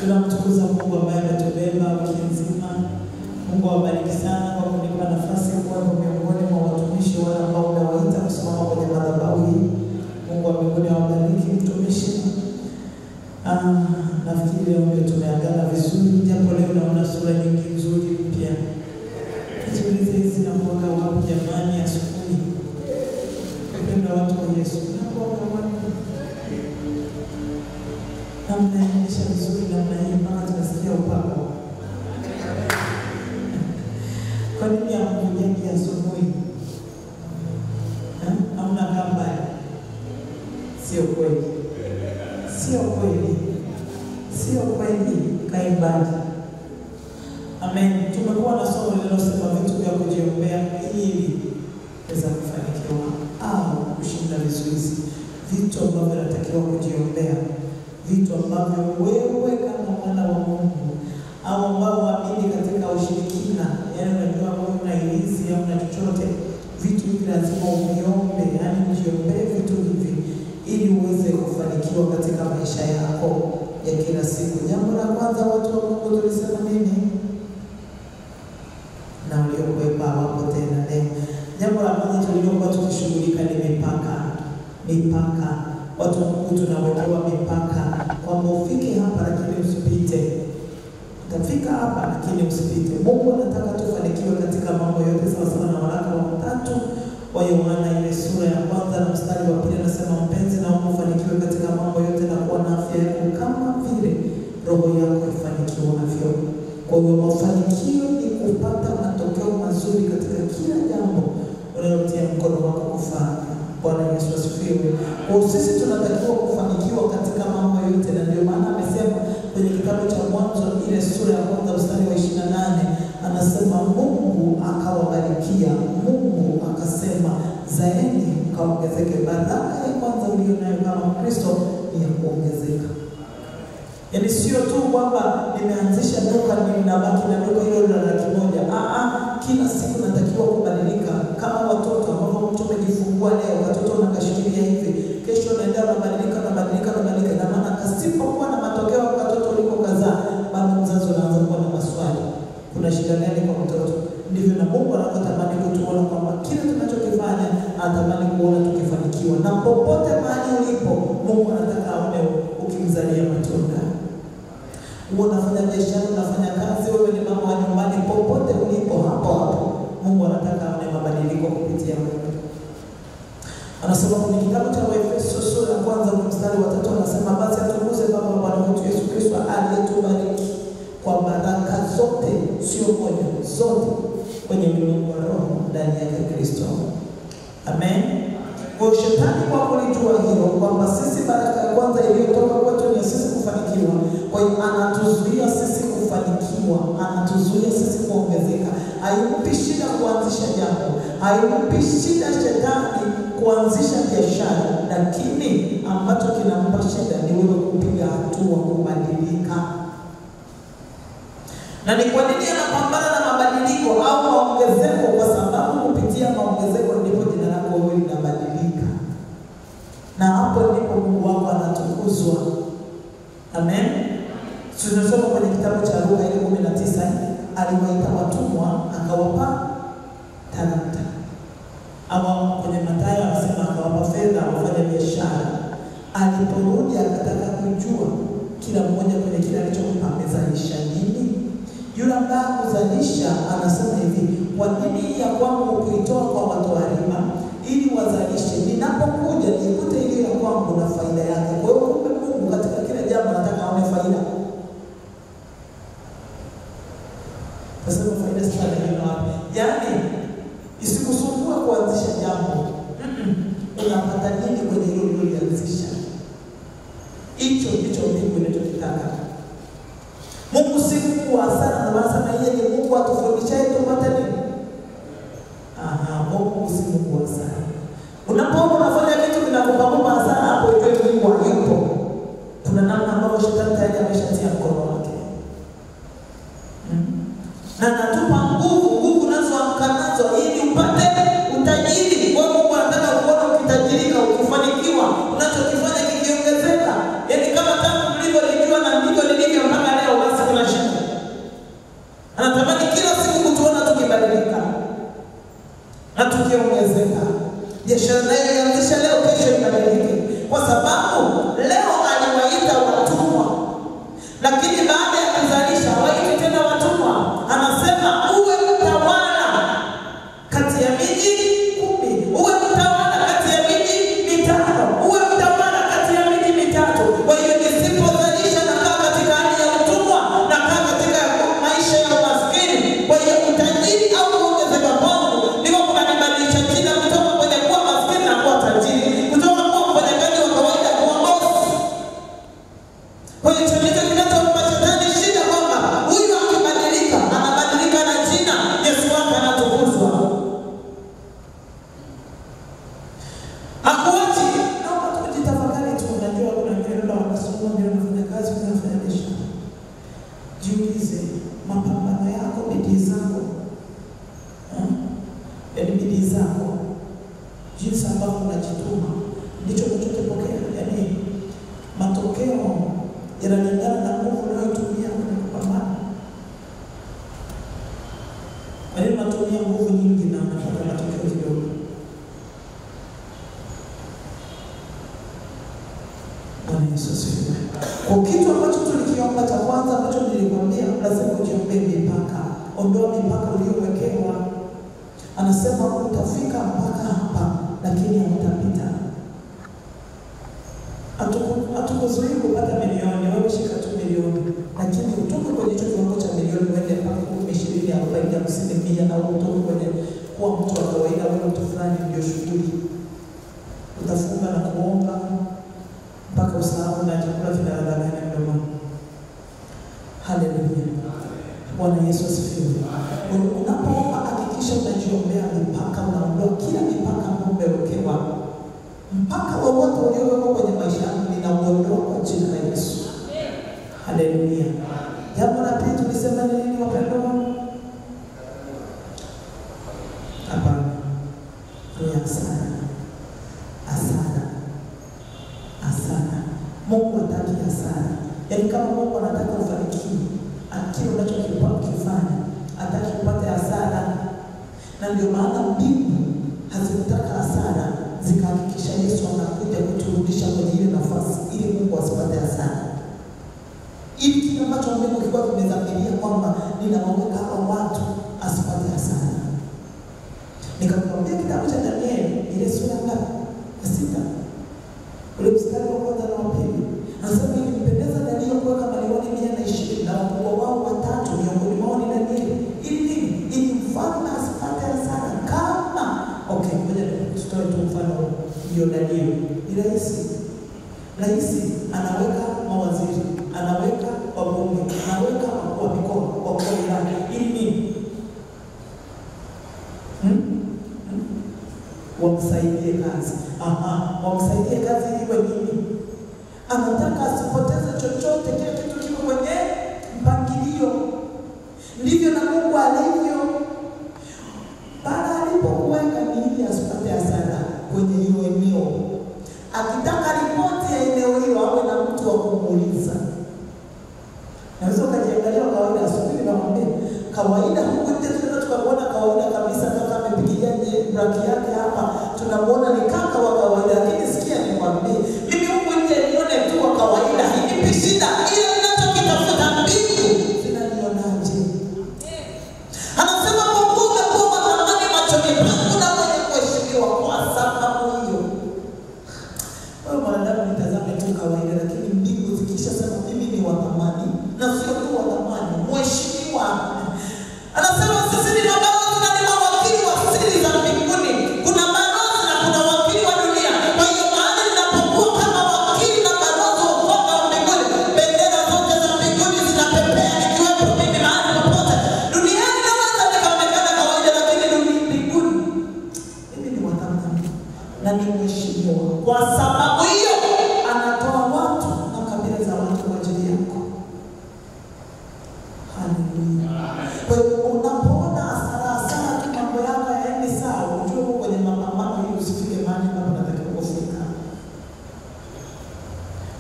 Tunamtukuza Mungu ambaye ametubeba wiki nzima. Mungu awabariki sana kwa kunipa nafasi ya kuwa miongoni mwa watumishi wale ambao umewaita kusimama kwenye madhabahu hii. Mungu wa mbinguni awabariki mtumishi. Nafikiri leo ndio tumeagana vizuri, japo leo naona sura nyingi nzuri mpya. Hizi hizi na mwaka wapo jamani asubuhi. Kupenda watu wa Yesu. Namnaendesha vizuri namna hii mpaka tunasikia upako. Kwa nini hamkujengi asubuhi? Hamna kamba? Sio kweli. Sio kweli. Sio kweli. Kaibadi. Amen. Tumekuwa na somo linalosema vitu vya kujiombea ili kuweza kufanikiwa au kushinda vizuizi. Vitu ambavyo natakiwa kujiombea. Vitu ambavyo wewe kama mwana wa Mungu au ambao waamini katika ushirikina, yaani unajua wewe unaihizi au una chochote, vitu hivi lazima uviombe, yaani ujiombee vitu hivi ili uweze kufanikiwa katika maisha yako ya kila siku. Jambo la kwanza watu wa Mungu tulisema nini? Na uliokuwepa hapo tena leo. Jambo la kwanza tuliokuwa tukishughulika ni mipaka. Mipaka. Watu wa Mungu tunawekewa mipaka kwamba ufike hapa lakini usipite. Utafika hapa lakini usipite. Mungu anataka tufanikiwe katika mambo yote sawa sawa na waraka wa 3 wa Yohana ile sura ya 1 na mstari wa 2 anasema mpenzi na ufanikiwe katika mambo yote na kuwa na afya yako kama vile roho yako ifanikiwavyo. Kwa hiyo mafanikio ni kupata matokeo mazuri katika kila jambo unalotia mkono wako kufanya. Bwana Yesu asifiwe. Kwa sisi tunatakiwa kufanikiwa katika mambo yote, na ndio maana amesema kwenye kitabu cha Mwanzo ile sura ya 1 mstari wa 28 anasema Mungu akawabarikia. Mungu akasema zaeni mkaongezeke. Baraka ya kwanza ulionayo kama Kristo ni ya kuongezeka. Yaani sio tu kwamba nimeanzisha duka ninabaki na duka hilo la 100,000. Kila siku natakiwa kubadilika. Kama watoto ambao mtu amejifungua leo, watoto wanakashikilia hivi, kesho naenda unabadilika. Na maana kasipokuwa na matokeo kwa watoto ulikokazaa, bado mzazi anaanza kuwa na maswali. Kuna shida gani kwa mtoto? Ndivyo na Mungu anatamani kutuona kwamba kila tunachokifanya anatamani kuona tukifanikiwa. Na popote mahali ulipo, Mungu anataka aone ukimzalia matunda. Unafanya biashara, unafanya kazi, wewe ni mama wa nyumbani, popote ulipo hapo Mungu anataka aone mabadiliko kupitia wewe. Anasema kwenye kitabu cha Waefeso sura ya 1 mstari wa 3 anasema basi atukuze Baba wa Bwana wetu Yesu Kristo aliyetubariki kwa baraka zote, sio moja, zote kwenye ulimwengu wa roho ndani yake Kristo. Amen. Kwa shetani kwa kulijua hilo kwamba sisi baraka ya kwanza iliyotoka kwetu ni sisi kufanikiwa. Kwa hiyo anatuzuia sisi kufanikiwa, anatuzuia sisi kuongezeka. Haimpi shida kuanzisha jambo, haimpi shida shetani kuanzisha biashara, lakini ambacho kinampa shida ni wewe kupiga hatua kubadilika. Na ni kwa nini anapambana na mabadiliko au maongezeko? Kwa sababu kupitia maongezeko ndipo jina lako wewe linabadilika. Na hapo ndipo Mungu wako anatukuzwa. Amen. Tunasoma kwenye kitabu cha Luka ile 19, aliwaita watumwa akawapa talanta. Ama kwenye Mathayo anasema akawapa fedha wafanye biashara. Aliporudi akataka kujua kila mmoja kwenye kile alichompa amezalisha nini. Yule ambaye kuzalisha anasema hivi, kwa nini ya kwangu kuitoa kwa watu wa riba ili wazalishe, ninapokuja nikute ile ya kwangu na faida yake. Kwa hiyo kumbe Mungu katika kila jambo anataka aone faida. Sasa faida sana ndio wapi? Yaani isikusumbua kuanzisha jambo. Unapata nini kwenye hilo ulianzisha? Hicho ndicho Mungu anachotaka. Mungu si Mungu wa hasara, na maana yeye ni Mungu atufundishaye tupate nini? Mungu si Mungu wa hasara. Unapoona unafanya vitu vinakupamba hasara, hapo itoe Mungu alipo. Kuna namna ambayo shetani tayari ameshatia mkono wake. Na natupa nguvu nazo amkanazo ili upate utajiri. Kwa Mungu anataka kuona ukitajirika, ukifanikiwa, unachokifanya kikiongezeka. Yaani kama tangu mlivyolijua na ndivyo lilivyo mpaka biashara anayoanzisha leo kesho ibadilike, kwa sababu leo aliwaita watumwa, lakini baada ya kuzalisha waiti tena watumwa. Anasema uwe mtawala kati ya miji 10, uwe mtawala kati ya miji 5, uwe mtawala kati ya miji 3. Kwa hiyo nisipozalisha na kaa katika hali ya utumwa, na kaa katika maisha ya umaskini, kwa hiyo utajiri au kuongezeka kwangu ndiko kunanibadilisha jina kutoka kwenye kuwa maskini na kuwa tajiri, kutoka kuwa mfanyakazi wa kawaida kuwa bosi. Kwa hiyo chochote kinachompa shetani shida kwamba huyu akibadilika anabadilika na jina, Yesu wake anatukuzwa. Hakuachi. Naomba tujitafakari tu. Unajua kuna wengine ndio wanasoma ndio wanafanya kazi, wanafanya biashara. Jiulize mapambano yako, bidii zako. Yaani bidii zako, jinsi ambavyo unajituma ndicho unachopokea. Yaani matokeo yanalingana na nguvu unayotumia kwenye kupambana. Kwa hiyo unatumia nguvu nyingi na unapata matokeo kidogo. Bwana Yesu asifiwe. Kwa kitu ambacho tulikiomba cha kwanza ambacho nilikwambia, lazima ujiombee mipaka. Ondoa mipaka uliyowekewa. Anasema utafika mpaka hapa lakini hutapita. Hatukuzuii kupata milioni, wewe shika tu milioni, lakini utoke kwenye hicho kiwango cha milioni uende mpaka 10, 20, 40, 50 na utoke kwenye kuwa mtu wa kawaida. Wewe mtu fulani ndio shughuli. Utafunga na kuomba mpaka usahau na chakula kinadanganya mdomoni. Haleluya. Bwana Yesu asifiwe. Unapoomba hakikisha unajiombea mipaka, unaondoa kila mipaka ambayo umewekewa. Mpaka wowote uliowekwa kwenye maisha yako ninauondoa kwa jina la Yesu. Haleluya. Jambo la pili tulisema ni nini wapendwa? Hapana. Asana. Mungu hataki hasara. Yaani kama Mungu anataka ufanikiwe, kile unachokifanya hataki upate hasara. Na ndio maana mbingu hazikutaka hasara, zikahakikisha Yesu anakuja kuturudisha kwenye ile nafasi ili Mungu asipate hasara. Ili kile ambacho Mungu kilikuwa kimedhamiria kwamba ninawaweka hao watu asipate hasara. Nikakwambia kitabu cha Danieli ile sura ya 6. Ule mstari wa kwanza na wa pili. Anasema ilimpendeza Danieli kuweka milioni 120 na wakubwa wao 3 miongoni mwao ni Danieli. Ili mfalme asipate hasara kama ngoja tutoe tu mfano hiyo Danieli. Ni rais anaweka mawaziri, anaweka wabunge, anaweka wa mikoa, wa wilaya ili wamsaidie kazi. Wamsaidie kazi iwe nini? Anataka asipoteze chochote, kile kitu kiko kwenye mpangilio. Ndivyo na Mungu alivyo. Baada alipokuweka ili asipate hasara kwenye hiyo eneo. Akitaka ripoti ya eneo hilo awe na mtu wa kumuuliza. Naweza ukajiangalia kawaida asubuhi na mwambie kawaida huko nje tukaona kawaida kabisa kama amepigia braki yake hapa tunamuona ni kaka wa kawaida, lakini sikia nikwambie mimi huko nje nione tu wa kawaida hinipi shida, ila ninachokitafuta mbingu zinanionaje. Anasema Mungu kwa thamani machoni pangu na mwenye kuheshimiwa kwa sababu hiyo. Wewe mwanadamu nitazame tu kawaida, lakini mbingu zikishasema mimi ni wa thamani na sio tu wa thamani, mheshimiwa. Anasema sisi ni mabalozi na ni mawakili wa siri za mbinguni. Kuna balozi na kuna wakili wa dunia. Kwa hiyo mahali ninapokuwa kama wakili na balozi wa ufalme wa mbinguni, bendera zote za mbinguni zinapepea nikiwepo mimi mahali popote. Duniani naweza nikaonekana kawaida, lakini mbinguni mimi ni wa thamani na ni mheshimiwa. Kwa sababu hiyo anatoa watu na kabila za watu kwa ajili yako. Haleluya. Kwa hiyo unapoona hasara tu mambo yako yaende sawa, ujue uko kwenye mapambano ili usifike mahali ambapo unatakiwa kufika.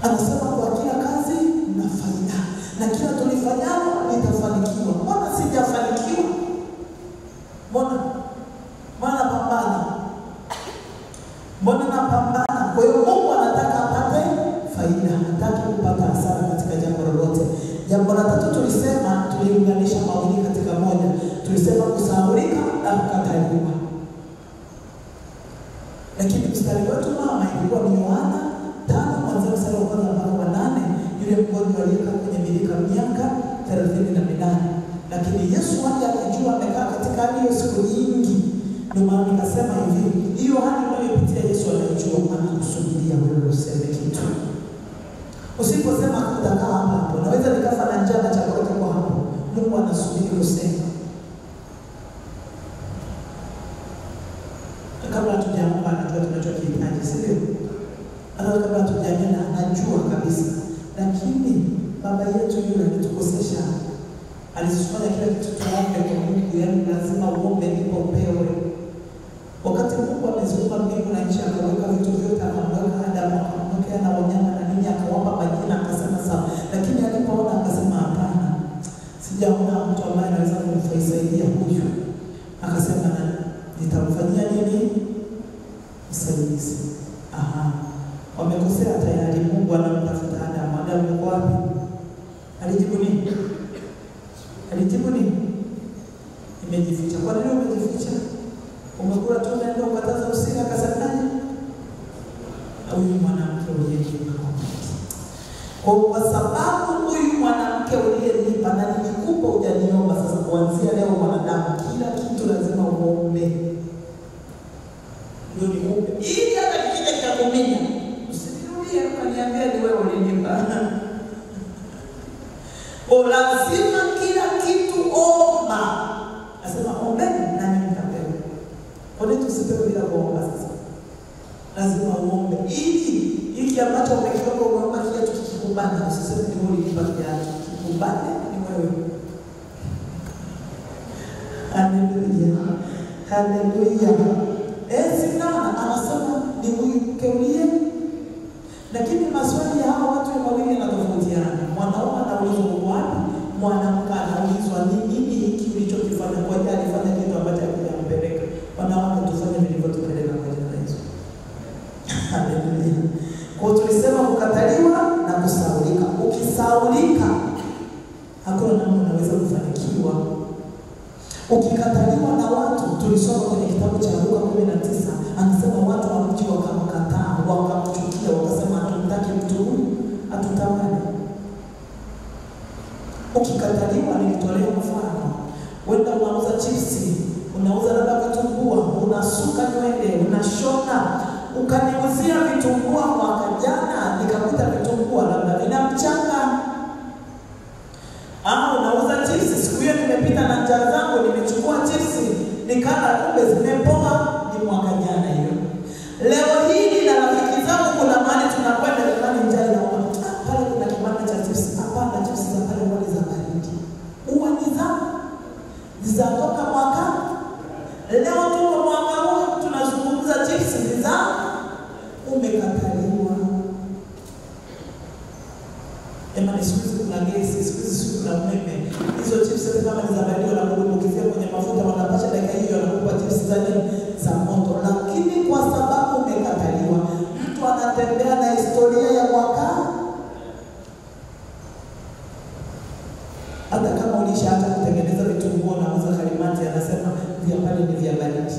Anasema kwa kila kazi na faida, na kila tulifanyalo litafanikiwa. Mbona sijafanikiwa? Mbona pambana? tuliunganisha mawili katika moja. Tulisema kusahaulika na kukataliwa. Lakini mstari wetu mama ilikuwa ni Yohana 5 kuanzia mstari wa 1 mpaka wa 8, yule mgonjwa aliyekaa kwenye birika miaka 38. Lakini Yesu hadi akijua amekaa katika hali hiyo siku nyingi. Ndio maana nikasema hivi, hiyo hali unayopitia Yesu anajua, anakusubiria wewe useme kitu. Usiposema utakaa hapo, unaweza nikafa na njaa na chakula kiko hapo. Mungu anasubiri useme. Kabla tujaomba anajua tunachokihitaji, sio? Hata kabla tujaenda anajua kabisa. Lakini baba yetu yule alitukosesha. Alisifanya kila kitu tuombe kwa Mungu, yaani lazima uombe ndipo upewe. Wakati Mungu ameziumba mbingu na nchi, akaweka vitu vyote, akamweka Adamu, akamwekea na wanyama na nini, akawapa majina, akasema sawa. Lakini alipoona akasema hapana, sijaona mtu ambaye anaweza kumsaidia huyu. Akasema nitamfanyia nini? Msaidizi. Wamekosea tayari. Mungu anamtafuta Adamu. Adamu yuko wapi? Alijibu nini? Nimejificha. Kwa nini umejificha? Umekula tunda ndio ukataza usile, akasemaje? Huyu mwanamke uliyenipa. Kwa sababu huyu mwanamke uliyenipa na nilikupa hujaniomba, sasa kuanzia leo mwanadamu kila kitu lazima uombe. Ndio niombe. Ili hata kija kitakuminya. Usirudie ukaniambia ni wewe ulinipa. Lazima kila kitu omba. Nasema ombeni nani mtapewa. Kwa nini tusipewe bila kuomba sasa? Lazima uombe. Ili ambacho umekiomba uomba kiatu kikubana. Usiseme ni wewe ulinipa kiatu. Kikubane ni wewe. Haleluya. Sinaona anasema ni huyu mke uliye. Lakini maswali ya hawa watu wawili yanatofautiana. Mwanaume anaulizwa uko wapi? Mwanamke anaulizwa nini hiki ulichokifanya? Kwa hiyo alifanya kitu ambacho hakijampeleka. Wanawake tufanye vilivyotupeleka kwa jina la Yesu. Haleluya. Kwa tulisema kukataliwa na kusahaulika. Ukisahaulika hakuna namna unaweza kufanikiwa. Ukikataliwa na watu, tulisoma kwenye kitabu cha Luka 19, anasema watu wa mji wakamkataa, wakamchukia, wakasema hatumtaki mtu huyu, hatutamani. Ukikataliwa, nilitolea mfano. Wenda unauza chipsi, unauza labda vitumbua, unasuka nywele, unashona, ukaniuzia vitumbua mwaka jana, nikakuta vitumbua labda vina mchanga. Unauza chipsi, siku hiyo nimepita na njaa zangu, nimechukua chipsi, nikala kumbe zimepoa, ni mwaka jana hiyo. Leo hii na rafiki zangu kuna mahali tunakwenda jamani njaa na pale kuna kibanda cha chipsi. Hapana, chipsi za pale wali za baridi. Uwe ni za toka mwaka. Leo tuko mwaka huu tunazungumza chipsi za umekataliwa. Siku hizi kuna gesi, siku hizi kuna umeme. Hizo chips kama ni za baridi wanakumbukizia kwenye mafuta, wanapasha dakika hiyo wanakupa chips za moto. Lakini kwa sababu umekataliwa, mtu anatembea na historia ya mwaka. Hata kama ulishaacha kutengeneza vitumbua na uza kalimati, anasema vya pale ni vya baridi.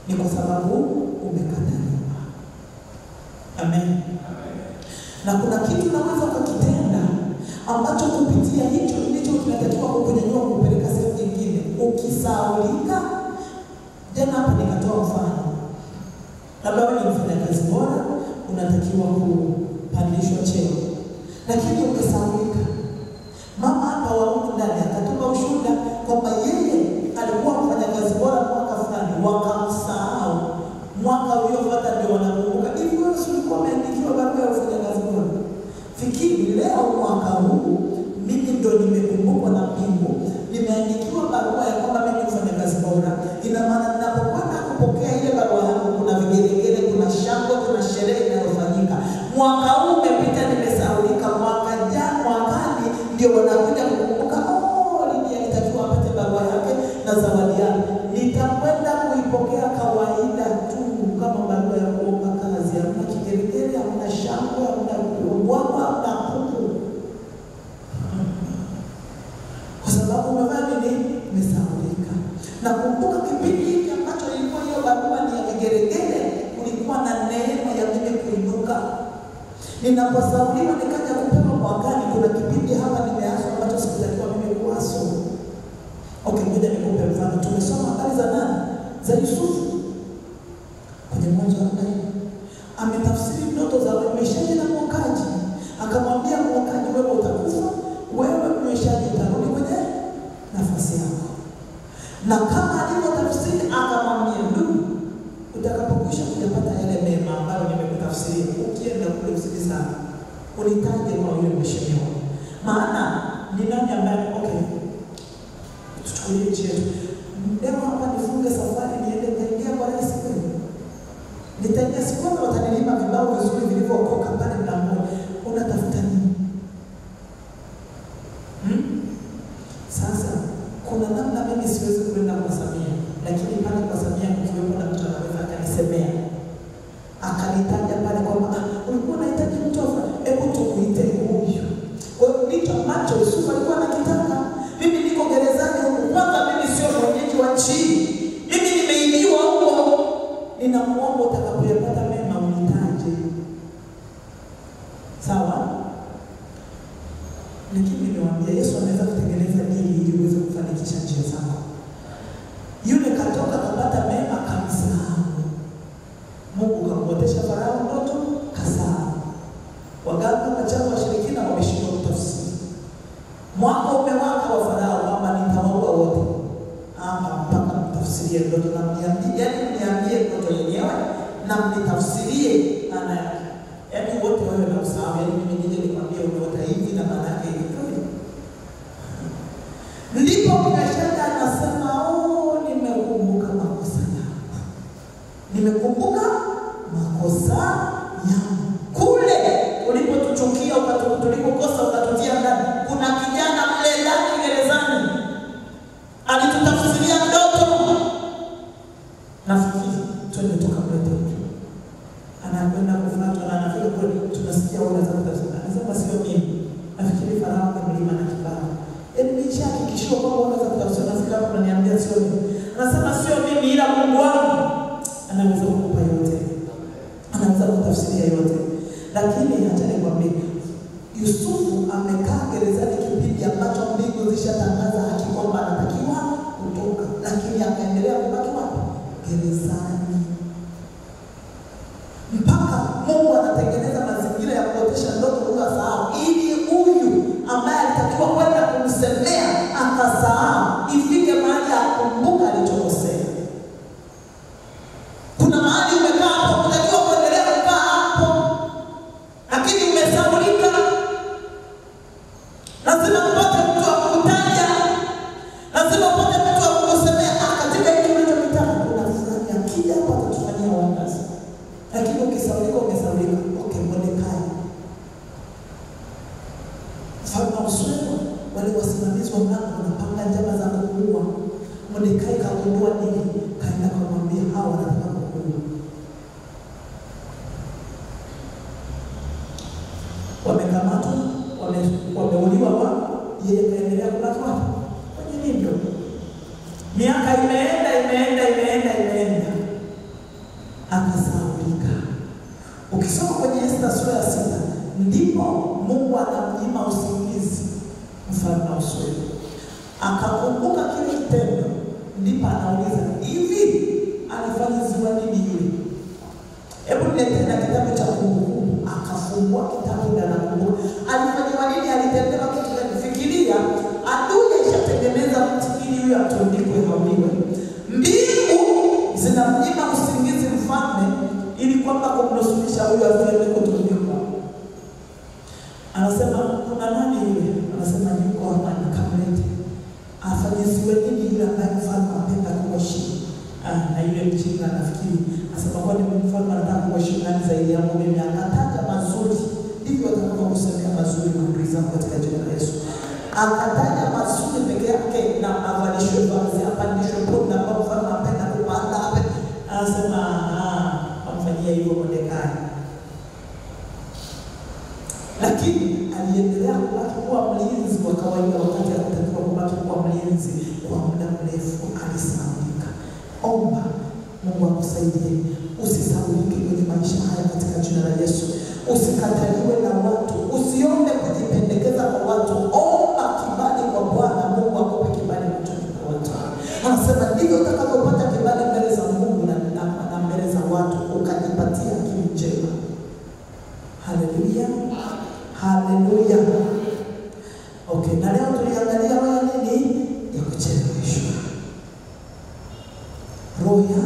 Ni kwa sababu umekataliwa. Amen. Na kuna kitu naweza kukitenda ambacho kupitia hicho ndicho kinatakiwa kukunyanyua kupeleka sehemu nyingine. Ukisahaulika, jana hapa nikatoa mfano. Labda wewe ni mfanyakazi bora, unatakiwa kupandishwa cheo. Lakini ukisahaulika, mama hapa wa huko ndani akatoka ushuhuda kwamba yeye alikuwa mfanyakazi bora mwaka fulani, wakamsahau. Mwaka uliofuata ndio wanakumbuka. Hivi wewe ulikuwa umeandikiwa barua ya ufanyakazi bora? Fikiri leo mwaka huu mimi ndio nimekumbukwa na Mungu. Nimeandikiwa barua ya kwamba mimi ni mfanyakazi bora. Ina maana ninapokwenda kupokea ile barua yangu kuna vigelegele, kuna shangwe, kuna sherehe inayofanyika. Mwaka huu umepita, nimesahaulika. Mwakani ndio wanakuja kukumbuka, Lydia alitakiwa apate barua yake na zawadi yake. Nitakwenda kuipokea kawaida tu kama barua ya kuomba kazi. Hamna kigelegele, hamna shangwe, hamna ubwabwa, hamna kuku. Kwa sababu umefanya nini? Umesahaulika. Na kumbuka kipindi hiki ambacho ilikuwa hiyo barua ni ya vigeregere, kulikuwa na neema ya mimi kuinuka. Ninaposauliwa nikaja kupewa mwakani, kuna kipindi hapa nimeaswa ambacho sikutakiwa mimi kuaswa. Okay, ngoja nikupe mfano. Tumesoma habari za nani? Za Yusufu. Kwenye Mwanzo 40. Ametafsiri ndoto za mwishaji na mwokaji. Akamwambia mwokaji, wewe utakufa, wewe mwishaji utarudi kwenye nafasi yako. Na kama alivyotafsiri akamwambia, ndugu, utakapokwisha kuyapata yale mema ambayo nimekutafsiria, ukienda kule usije sana, unitaje kwa yule mheshimiwa. Maana ni nani ambaye tuchukulie chetu. Leo hapa nifunge safari niende kaingia kwa rais kweli. Nitaingia siku moja watanilima vibao vizuri vilivyokoka pale mlangoni. Unatafuta nini? Sasa kuna namna mimi siwezi kwenda kwa Samia, lakini pale kwa Samia kukiwepo na mtu anaweza akanisemea. Akanitaja pale kwamba ulikuwa unahitaji mtu hebu tukuite huyu. Kwa hiyo ndicho ambacho Yusufu alikuwa anakitaka. Mimi niko gerezani huko, kwanza mimi sio mwenyeji wa nchi. Mimi nimeibiwa huko. Ninamuomba utakapoyapata mema unitaje. Sawa? Lakini nimewaambia Yesu anaweza kutengeneza dili ili uweze kufanikisha njia zako. Yule katoka kupata mema kamsahau. Mungu kamwotesha Farao ndoto, kasahau. Waganga, wachawi, washirikina wameshindwa kutafsiri. Mwaka umewaka wa Farao kwamba nitawaua wote. Mpaka mtafsirie ndoto na mniambie ndoto yenyewe na mnitafsirie maana yake. Yaani wote wewe na usahau, yaani mimi nije nikwambie umeota hivi na maana yake hivi. Ndipo Mshasha anasema, nimekumbuka makosa yangu. Nimekumbuka makosa yangu. Kule ulipotuchukia tulikokosa ukatutia ndani. Kuna kijana mle ndani gerezani alitutafsiria ndoto. Nafikiri twende tukamlete huyo. Anakwenda kufuatwa na anafika kule, tunasikia unaweza kutafsiri. Anasema sio mimi. Nafikiri Farao na mlima na kibao. Nimeshahakikishiwa kwamba unaweza kutafsiri. Nafika hapo ananiambia sio mimi. Anasema sio mimi ila Mungu wangu anaweza kukupa yote. Anaweza kutafsiria yote. Lakini acha nikwambie, Yusufu amekaa gerezani kipindi ambacho mbingu zishatangaza haki kwamba anatakiwa kutoka, lakini akaendelea kubaki wapi? Gerezani. Mpaka Mungu anatengeneza mazingira ya kuotesha ndoto kwa sahau, ili huyu ambaye alitakiwa kwenda kumsemea akasahau, ifike mahali akumbuka alichokosea. Kuna mahali umekaa hapo, unatakiwa kuendelea kukaa hapo, lakini umesahaulika. Lazima upate mtu wa kukutaja. Lazima upate mtu wa kukusemea katika hiki unachokitaka. Kuna fulani akija hapa atatufanyia wonders. Lakini ukisahaulika, umesahaulika. Okay, Mordekai. Mfalme Ahasuero, wale wasimamizi wa mlango wanapanga njama za kuua. Mordekai kagundua nini? Kaenda kumwambia hao wanataka kuua. Wamekamatwa, wameuliwa wapi? Yeye kaendelea kubaki wapi? Kwenye nini? Miaka imeenda. Akasahaulika. Ukisoma kwenye Esta sura ya 6, ndipo Mungu anamnyima usingizi mfalme Ahasuero. Akakumbuka kile kitendo, ndipo anauliza, hivi alifanyiziwa nini yule? Hebu niletee na kitabu cha Kumbukumbu. Akafungua kitabu na anakumbuka. Alifanyiwa nini? Alitendewa kitu gani? Fikiria, adui alishatengeneza mti ili huyo atundikwe hauliwe. Mbingu zinamnyima usingizi mfalme ili kwamba kumnusulisha huyo asiende kutundikwa. Anasema, kuna nani yule? Anasema, yuko hapa, nikamlete. Afanyiziwe nini yule ambaye mfalme anapenda kuheshimu? Na yule mjinga nafikiri asema kwa nini mfalme anataka kuheshimu nani zaidi yangu mimi? Akataja mazuri. Hivyo atakapo kusemea mazuri kwa zako katika jina la Yesu. Akataja mazuri peke yake na avalishwe vazi, apandishwe punda kwa mfalme anapenda kupanda hapa. Anasema amfanyia hivyo Mordekai. Lakini aliendelea kubaki kuwa mlinzi wa kawaida wakati alitakiwa kubaki kuwa akusaidie. Usisahaulike kwenye maisha haya katika jina la Yesu. Usikataliwe na watu. Usiombe kujipendekeza kwa watu. Omba kibali kwa Bwana. Mungu akupe kibali kutoka kwa watu. Anasema ndivyo utakapopata kibali mbele za Mungu na mbele za watu, ukajipatia akili njema. Haleluya. Haleluya. Okay, na leo tuliangalia roho nini? Ya kucheleweshwa. Roho ya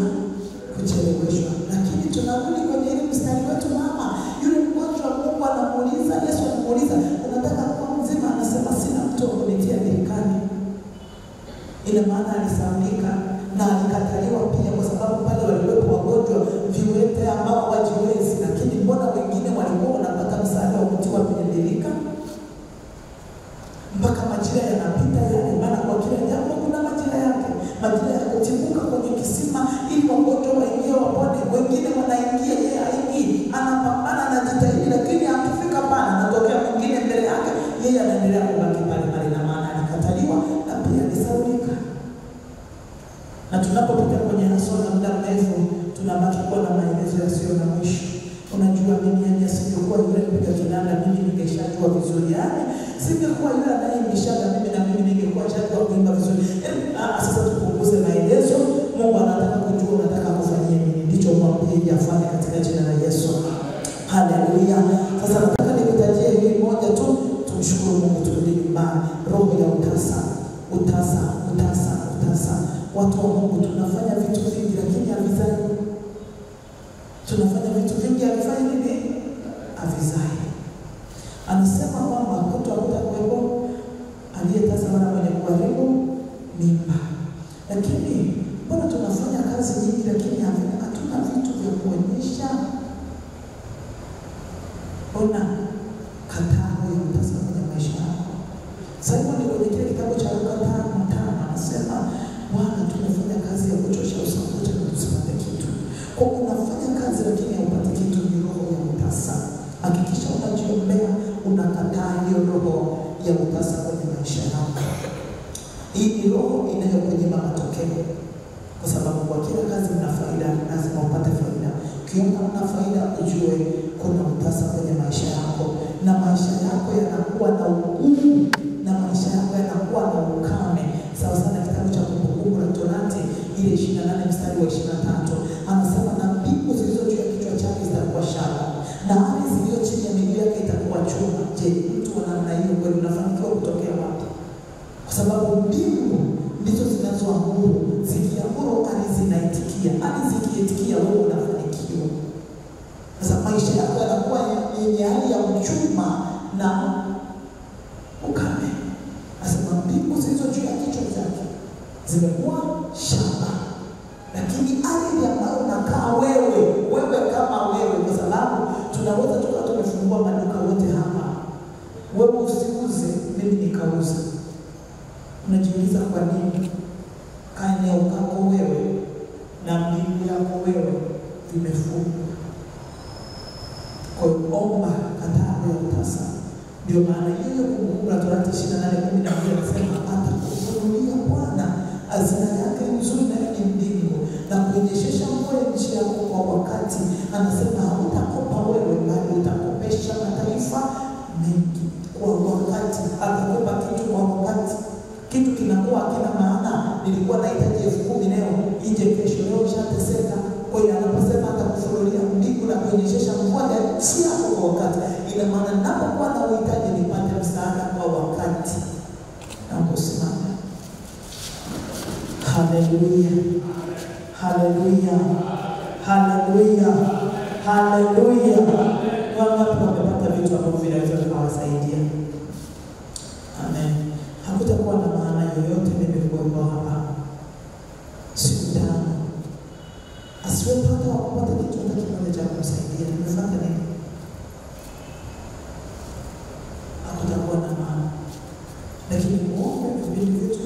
kucheleweshwa. Lakini tunarudi kwenye ile mstari wetu mama. Yule mgonjwa Mungu anamuuliza, Yesu anamuuliza, unataka kuwa mzima? Anasema sina mtu wa kunitia birikani. Ina maana alisaulika na alikataliwa pia, kwa sababu pale waliwepo wagonjwa viwete ambao hawajiwezi, lakini mbona wengine walikuwa wanapata msaada wa kutiwa kwenye birika? Mpaka majira yanapita yale, maana kwa kila jambo kuna majira yake. Majira ya kutibuka kwenye kisima ili wagonjwa waingie wapone. Wengine wanaingia, yeye haingii, anapambana na jitahidi, lakini akifika pale anatokea mwingine mbele yake, yeye anaendelea kubaki pale pale. Na maana alikataliwa na pia alisaulika. Na tunapopita kwenye nasoma muda mrefu, tunabaki kuwa na maelezo yasiyo na mwisho. Unajua mimi asingekuwa yule mpiga kinanda, mimi ningeshajua vizuri. Yani singekuwa yule anayeimbishaga mimi, na mimi ningekuwa shajua kuimba vizuri. Sasa tupunguze maelezo. Mungu anataka kujua unataka kufanyia nini. Ndicho mwambie afanye katika jina la Yesu. Haleluya. Sasa nataka nikutajie hili moja tu, tumshukuru Mungu, turudi nyumbani. Roho ya utasa. Watu wa Mungu tunafanya vitu vingi lakini havizai. Tunafanya vitu vingi havifai nini? Havizai. Anasema kwamba mtu hakutakuwepo aliyetasa wala mwenye kuharibu mimba. Lakini mbona tunafanya kazi nyingi lakini hatuna vitu vya kuonyesha? Ona kataro ya utasa kwenye maisha yako. Sasa ni kwenye kile kitabu cha Luka 5:5 anasema Bwana, tunafanya kazi ya kuchosha usakuta na tusipate kitu. Kwa unafanya kazi lakini haupati kitu, ni roho ya utasa. Hakikisha unajiombea, unakataa hiyo roho ya utasa kwenye maisha yako. Hii ni roho inayokunyima matokeo. Kwa sababu kwa kila kazi mna faida, lazima upate faida. Ukiona una faida, ujue kuna utasa kwenye maisha yako. Na maisha yako yanakuwa na ugumu, na maisha yako yanakuwa na ukame. Sawa sana kitabu cha Kumbukumbu la Torati ile 28 mstari wa 23. Anasema na mbingu zilizo juu ya kichwa chake zitakuwa shaba, na ardhi zilizo chini ya miguu yake itakuwa chuma. Je, mtu wa namna hiyo kweli unafanikiwa kutokea wapi? Kwa sababu mbingu ndizo zinazoamuru, zikiamuru ardhi zinaitikia. Ardhi zikiitikia wewe unafanikiwa. Sasa maisha yako yanakuwa yenye hali ya uchuma na ukame. Asema mbingu zilizo juu ya kichwa chake zimekuwa shamba, lakini ardhi ambayo unakaa wewe kama wewe, kwa sababu tunaweza tukawa tumefungua maduka wote hapa, wewe usiuze, mimi nikauza. Unajiuliza kwa nini? Kaeneo kako wewe na mbingu yako wewe vimefungwa. Kwa hiyo omba, kataa roho ya utasa. Ndio maana hiyo Kumbukumbu la Torati 28:12 anasema atakufunulia Bwana hazina yake nzuri na yenye mbingu, na kunyeshesha mvua nchi yako kwa wakati. Anasema hautakopa wewe, bali utakopesha mataifa mengi kwa wakati. Atakopa kitu kwa wakati. Kitu kinakuwa kina maana. Nilikuwa nahitaji 10,000 leo, ije kesho, leo shateseka. Kwa hiyo anaposema atakufunulia mbingu na kunyeshesha mvua ya nchi yako kwa wakati, ina maana ninapokuwa na uhitaji nipate msaada kwa wakati. Naomba usimame. Haleluya. Haleluya. Haleluya. Haleluya. Wangapi wamepata vitu ambavyo vinaweza kuwasaidia? Amen. Hakutakuwa na maana yoyote mimi kuwepo hapa siku tano asiwepata wakupata kitu hata kimoja cha kumsaidia. Nimefanya nini? Hakutakuwa na maana. Lakini muombe vipindi vyetu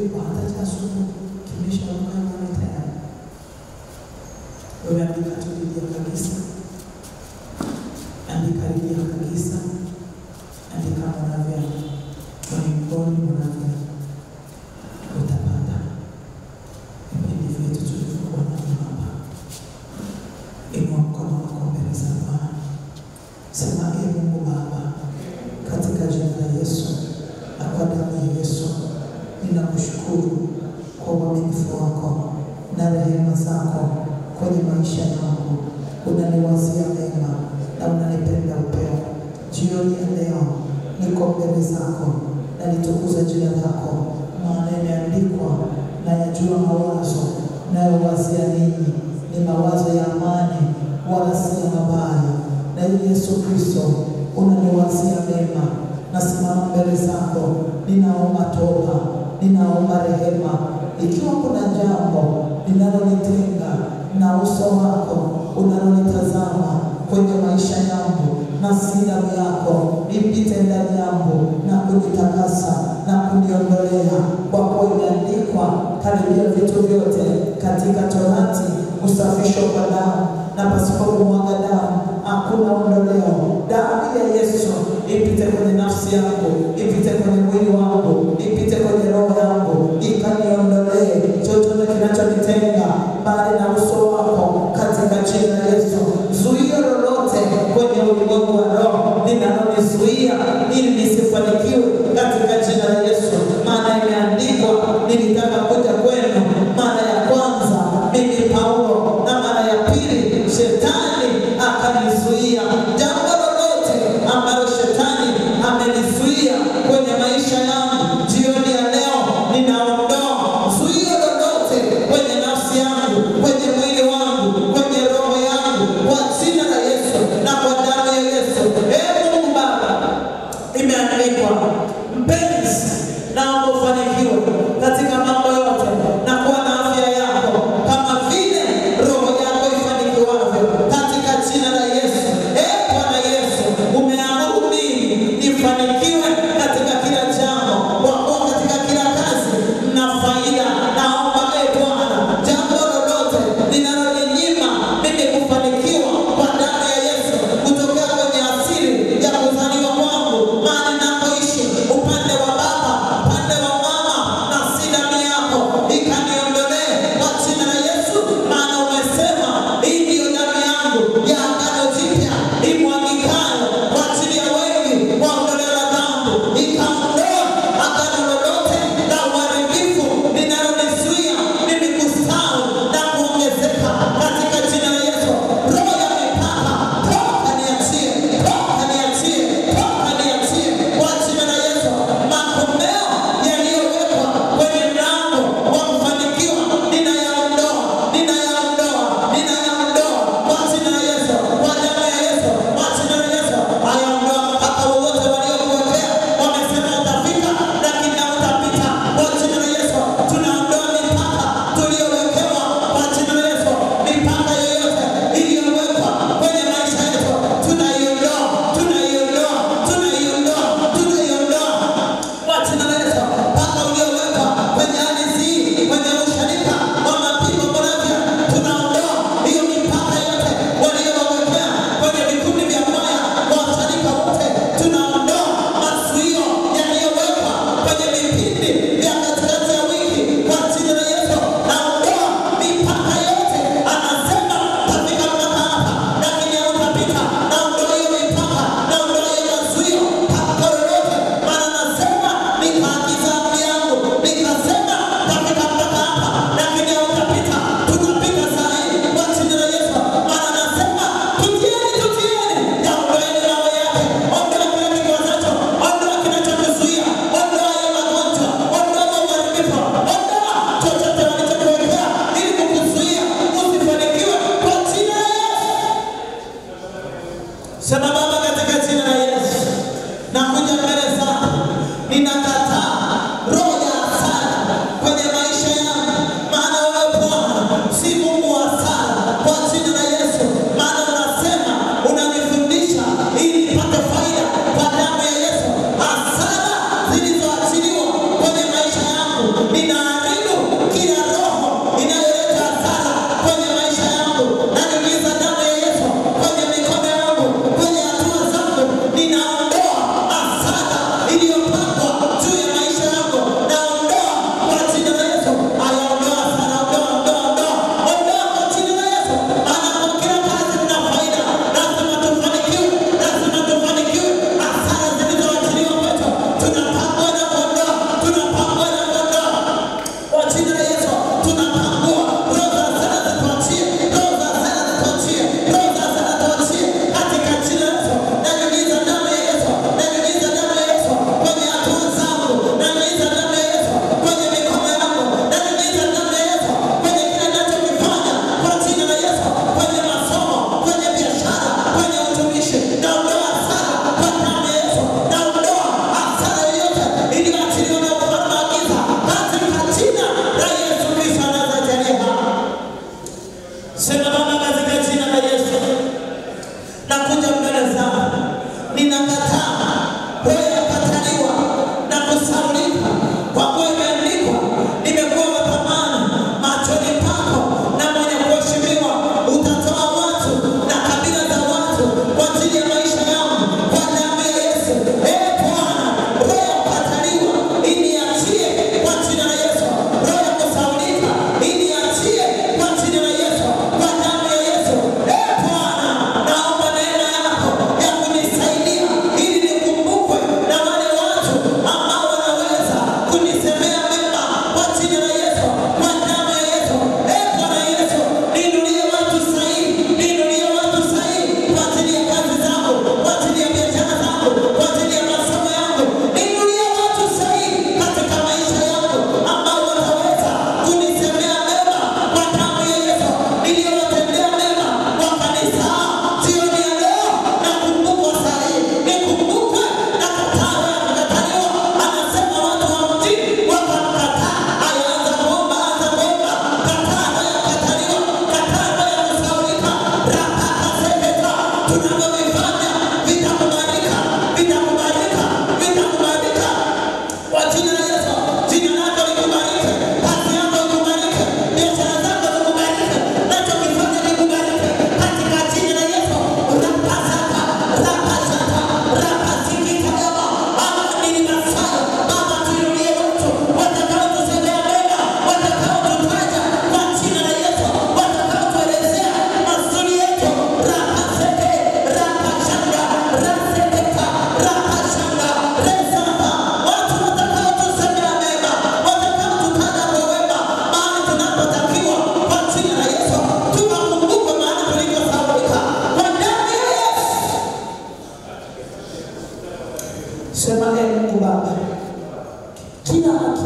vipo hata cha asubuhi kimisha mkana tayari. Wewe andika tu Lidia Kagisa, andika Lidia Kagisa, andika Monavia, Mwalimboni Monavia, utapata vipindi vyetu tulivyokuwa navyo hapa. ninakushukuru kwa uaminifu wako na rehema zako kwenye maisha yangu. Unaniwazia mema na unanipenda upeo. Jioni ya leo niko mbele zako na nitukuza jina lako, maana imeandikwa, na yajua mawazo nayowazia ninyi ni mawazo ya amani wala si ya mabaya. Na Yesu Kristo unaniwazia mema. Nasimama mbele zako, ninaomba toba, ninaomba rehema. Ikiwa kuna jambo linalonitenga na uso wako unalonitazama kwenye maisha yangu, na si damu yako ipite ndani yangu na kunitakasa na kuniondolea, kwa kuwa imeandikwa, karibia vitu vyote katika Torati usafisho kwa damu, na pasipo kumwaga damu hakuna ondoleo. Damu ya Yesu ipite kwenye nafsi yangu, ipite kwenye mwili wangu, ipite kwenye roho yangu, ikaniondolee chochote kinachonitenga mbali na uso wako katika jina la Yesu. Zuio lolote kwenye ulimwengu wa roho linalonizuia ili nisifanikiwe katika jina la Yesu, maana imeandikwa, nilitaka kuja kwenu mara ya kwanza mimi Paulo, na mara ya pili shetani akanizuia. Jambo lolote ambalo shetani amenizuia kwenye maisha yangu, jioni ya leo ninaondoa zuio lolote kwenye nafsi yangu, kwenye mwili wangu, kwenye roho yangu, kwa jina la Yesu na kwa damu ya Yesu. Mungu Baba, imeandikwa, mpenzi, naomba ufanikiwe katika mambo yote na kuwa na afya yako kama vile roho yako ifanikiwavyo, katika jina la Yesu. Bwana Yesu, umeamuru mimi nifanikiwe katika kila jambo, kwa kuwa katika kila kazi na faida. Naomba Bwana, jambo lolote linaloninyima mimi kufanikiwa, kwa damu ya Yesu, kutokea kwenye asili ya kuzaliwa kwangu, mahali napoishi, upande wa baba, upande wa mama,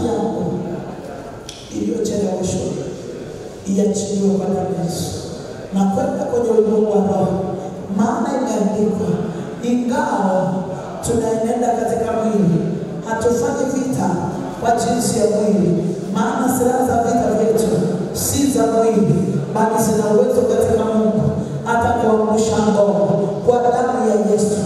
haki yangu iliyocheleweshwa iachiliwe kwa damu ya Yesu. Na kwenda kwenye ulimwengu wa roho, maana imeandikwa, ingawa tunaenenda katika mwili, hatufanyi vita kwa jinsi ya mwili, maana silaha za vita vyetu si za mwili, bali zina uwezo katika Mungu hata kuangusha ngome kwa damu ya Yesu.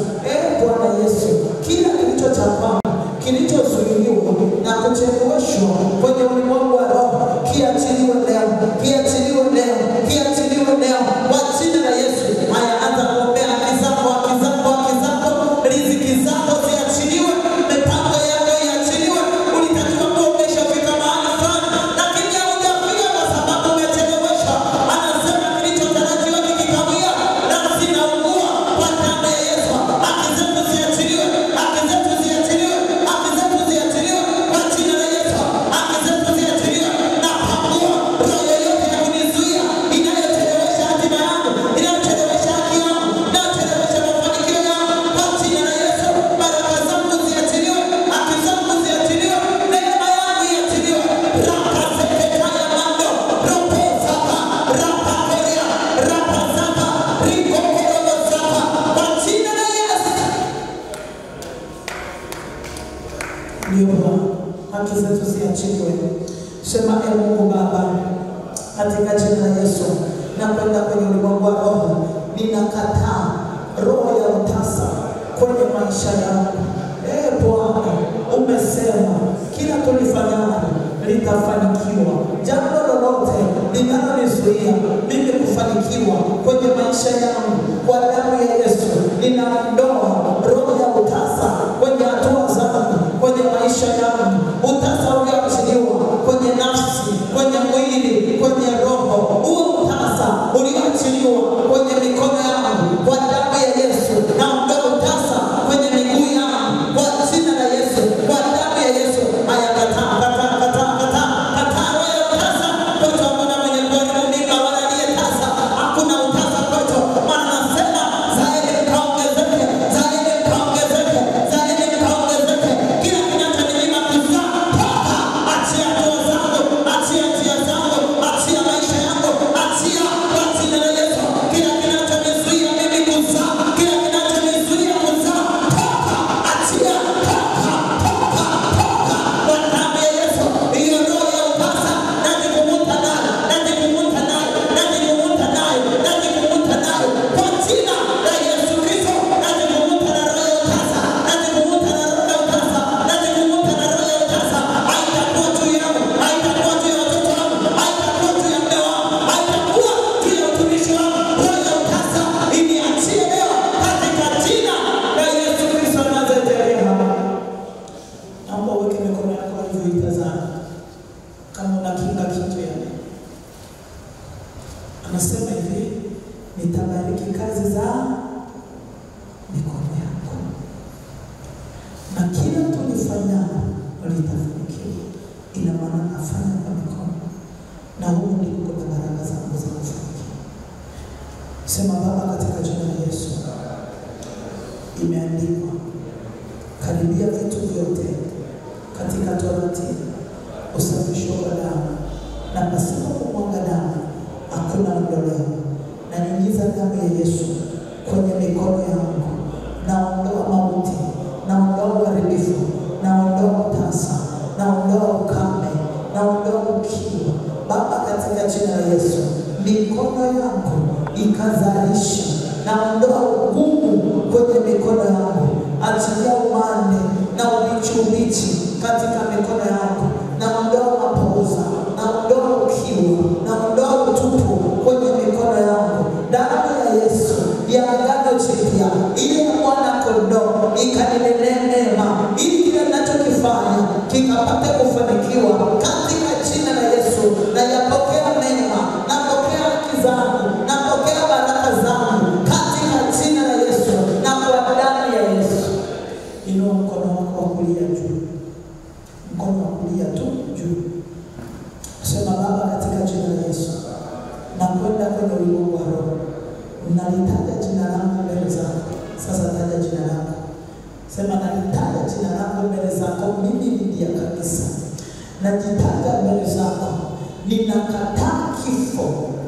Bwana Yesu, kila kilicho cha kwamba kilichozuiliwa na kucheleweshwa kwenye ulimwengu wa roho, kiachiliwe leo, kiachiliwe leo, kiachiliwe leo kwa jina la Yesu. Haya, anza kuombea haki zako, haki zako, haki zako, riziki zako ziachiliwe, mipango yako iachiliwe. Ulitakiwa kuombesha fika mahali fulani, lakini haujafika kwa sababu umecheleweshwa. Anasema kilichotarajiwa kikikawia na zinaungua kwa damu ya Yesu. Haki zetu ziachiliwe, haki zetu ziachiliwe, haki zetu ziachiliwe kwa jina la Yesu. Haki zetu ziachiliwe na pangua roho yoyote ya kunizuia inayochelewesha hatima yangu, inayochelewesha haki yangu, inayochelewesha mafanikio yangu kwa jina la Yesu. Baraka zangu ziachiliwe, haki zangu ziachiliwe, neema yangu iachiliwe. Raka seketa ya mando, rope zaka, rapa korea, rapa zaka, riko korogo zaka kwa jina la Yesu. Ndio Bwana, haki zetu ziachiliwe. Sema, Mungu Baba, katika jina la Yesu, na kwenda kwenye ulimwengu wa roho, ninakataa roho ya utasa kwenye maisha yangu. Bwana, umesema kila tulifanyalo litafanikiwa. Jambo lolote linalonizuia mimi kufanikiwa kwenye maisha yangu, kwa damu ya Yesu ninaondoa roho ya utasa kwenye hatua zangu, kwenye maisha yangu. Utasa ulioachiliwa kwenye nafsi, kwenye mwili, kwenye roho, huo utasa ulioachiliwa kwenye mikono yangu, kwa damu ya Yesu naondoa utasa kwenye miguu yangu kwa jina la Yesu, kwa damu ya Yesu. Haya, kataa roho ya utasa kwetu. Hakuna mwenye kuharibu mimba wala aliyetasa, hakuna utasa kwetu. Maana nasema zaidi mkaongezeke, zaidi mkaongezeke, zaidi mkaongezeke. Kila kinachoninyima kuzaa, toka, achia hatua zangu, achia njia zangu, achia maisha yangu, achia kwa jina la Yesu. Kila kinachonizuia mimi kuzaa, kila kinachonizuia kuzaa, toka, achia, toka kwa damu ya Yesu. Hiyo roho ya utasa najikumuta nayo, najikumuta nayo, najikumuta nayo, najikumuta nayo kwa jina la Yesu Kristo. Najikumuta na roho ya utasa, najikumuta na roho ya utasa, najikumuta na roho ya utasa. Haitakuwa juu yangu, haitakuwa juu ya watoto wangu, haitakuwa juu ya mume wangu, haitakuwa juu ya utumishi wangu. Roho ya utasa iniachie leo katika jina la Yesu Kristo Nazareti. Naomba uweke mikono yako hivyo, itazama kama unakinga kitu yani. Anasema hivi, nitabariki kazi za mikono yako, na kila tulifanyalo litafanikiwa. Ina maana nafanya kwa mikono, na huko ndiko kuna baraka zangu za kufanikiwa. Sema, Baba, katika jina la Yesu, imeandikwa, karibia vitu vyote katika Torati usafishwe kwa damu, na pasipo kumwaga damu hakuna ondoleo. Na nyunyiza damu ya Yesu kwenye mikono yangu, naondoa mauti, naondoa uharibifu, naondoa utasa, naondoa ukame, naondoa ukiwa. Baba, katika jina la Yesu, mikono yangu ikazalisha, naondoa ugumu kwenye mikono yangu. Achilia umande na ubichi katika mikono yangu. Naondoa mapoza, naondoa ukiwa, naondoa utupu kwenye mikono yangu. Damu ya Yesu ya agano jipya, ile ya mwana kondoo, ikanenee neema, ili kile ninachokifanya kikapate kufanikiwa katika jina la Yesu. Na yapokea neema, napokea haki zangu, napokea baraka zangu katika jina la Yesu na kwa damu ya Yesu. Inua mkono wako wa kulia juu, mkono wa kulia tu juu. Sema, Baba, katika jina la Yesu, na kwenda kwenye ulimwengu wa roho, nalitaja jina langu mbele zako. Sasa taja jina lako. Sema, nalitaja jina langu mbele zako. Mimi ni ndia kabisa, najitaja mbele zako, ninakataa kifo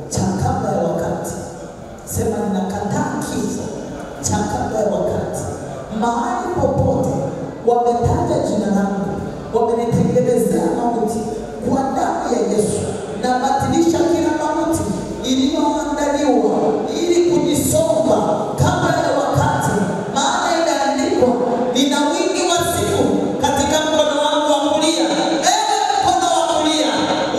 cha kabla ya wakati. Sema ninakataa kifo cha kabla ya wakati. Mahali popote wametaja jina langu, wamenitengenezea mauti, kwa damu ya Yesu nabatilisha kila mauti iliyoandaliwa ili kunisomba kabla ya wakati. Maana imeandikwa, nina wingi wa siku katika mkono wangu wa kulia. Ewe mkono wa kulia,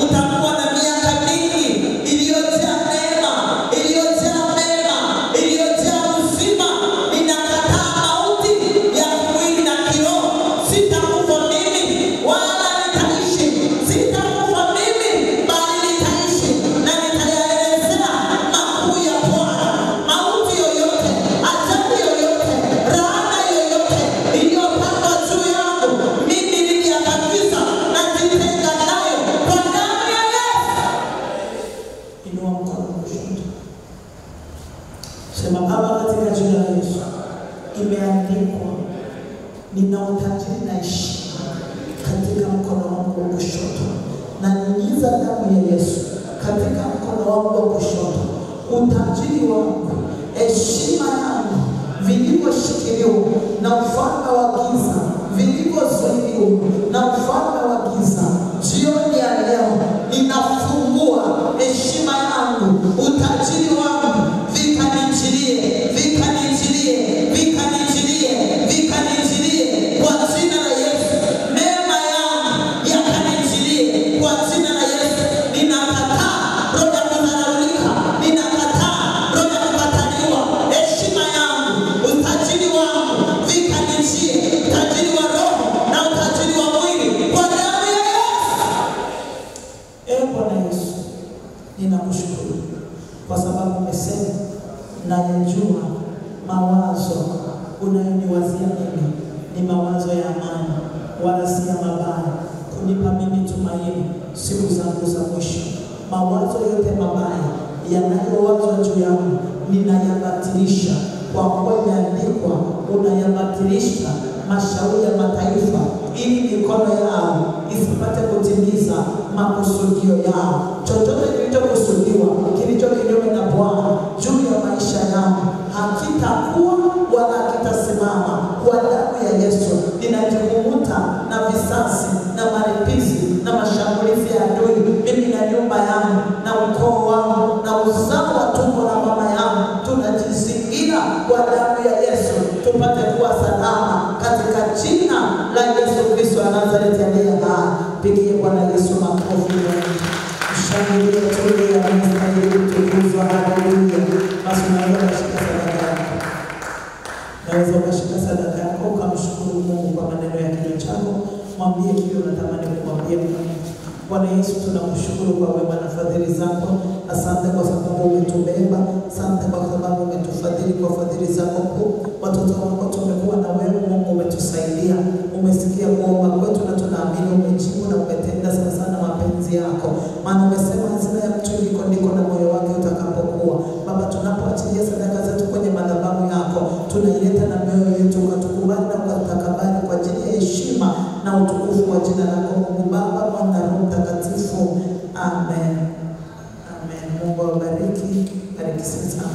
utakuwa na miaka mingi iliyojaa neema, iliyojaa mema, iliyojaa uzima. Ninakataa mauti ya mwili na kiroho. Sitakufa mimi wala nitaishi. Sitakufa mimi bali nitaishi na nitayaelezea makuu ya Bwana. Mauti yoyote, ajali yoyote, laana yoyote iliyopangwa juu yangu, mimi niliyakatiza na nititenga nayo kwa damu ya Yesu. Inua mkono kushoto. Sema, Baba, katika jina la Yesu, imeandikwa, nina utajiri na heshima katika mkono wangu wa kushoto. Na nyunyiza damu ya Yesu katika mkono wangu wa kushoto. Utajiri wangu, heshima yangu, vilivyoshikiliwa na ufalme wa giza, vilivyozuiliwa na ufalme wa giza, jioni ya leo ninafungua heshima yangu, utajiri wangu, vikanijilie, vikanijilie, vikanijilie, vikanijilie kwa jina la Yesu. Neema yangu yakanijilie kwa jina la Yesu. Ninakataa roho ya kudharaulika, ninakataa roho ya kukataliwa. Heshima yangu, utajiri wangu, vikanijie, utajiri wa roho na utajiri wa mwili kwa damu ya Yesu. Ee Bwana Yesu, ninakushukuru kwa sababu umesema, nayajua mawazo unayoniwazia mimi ni mawazo ya amani wala si ya mabaya, kunipa mimi tumaini siku zangu za mwisho. Mawazo yote mabaya yanayowazwa juu yangu ninayabatilisha, kwa kuwa imeandikwa, unayabatilisha mashauri ya mataifa ili mikono yao isipate kutimiza makusudio yao. Chochote kilichokusudiwa, kilicho kinyume na Bwana juu ya maisha yangu, hakitakuwa wala hakitasimama. Kwa damu ya Yesu ninajikumuta na visasi na malipizi na mashambulizi ya adui, mimi na nyumba yangu na ukoo wangu na uzao wa tumbo la mama yangu. Tunajizingira kwa damu ya Yesu tupate kuwa salama katika jina la Yesu Kristo wa Nazareti aliye hai. Pigie Bwana Yesu makofi mengi. Mshangilie tulia na mstahili kutukuzwa. Haleluya. Basi unaweza kushika sadaka yako. Naweza ukashika sadaka yako ukamshukuru Mungu kwa maneno ya kinywa chako. Mwambie kile unatamani kumwambia Mungu. Bwana Yesu, tunakushukuru kwa wema na fadhili zako. Asante kwa sababu umetubeba. Asante kwa sababu umetufadhili kwa fadhili zako kuu. Watoto wako tumekuwa na wewe Mungu, umetusaidia. Umesikia kuomba kwetu na tunaamini umejibu na umetenda sana mapenzi yako. Maana umesema hazina ya mtu ndiko na moyo wake utakapokuwa. Baba, tunapoachilia sadaka zetu kwenye madhabahu yako, tunaileta na mioyo yetu, ukatukubali na ukatakabali kwa ajili ya heshima na utukufu wa jina lako Mungu Baba, Mwana na Roho Mtakatifu. Amen. Amen. Mungu awabariki. Bariki sana.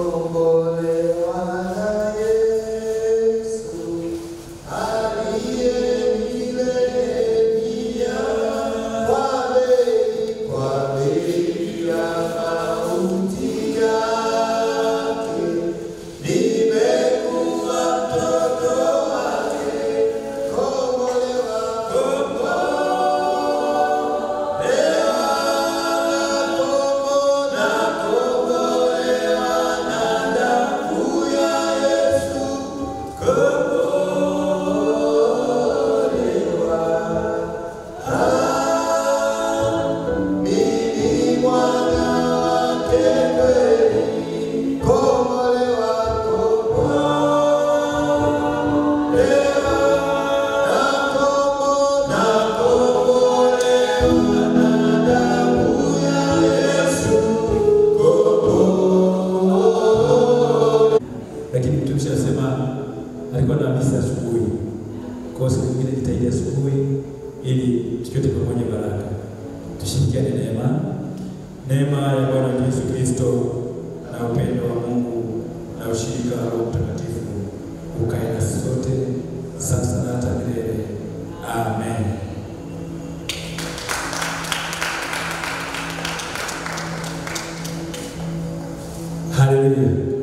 Nimekombolewa na Yesu aliyenilemia, kwa bei ya mauti yake. Nimekuwa mtoto wake, kombolewa, Oh Tushirikiane neema ya Bwana Yesu Kristo na upendo wa Mungu na ushirika wa Roho Mtakatifu ukae nasi sote sasa na hata milele. Amen. Hallelujah.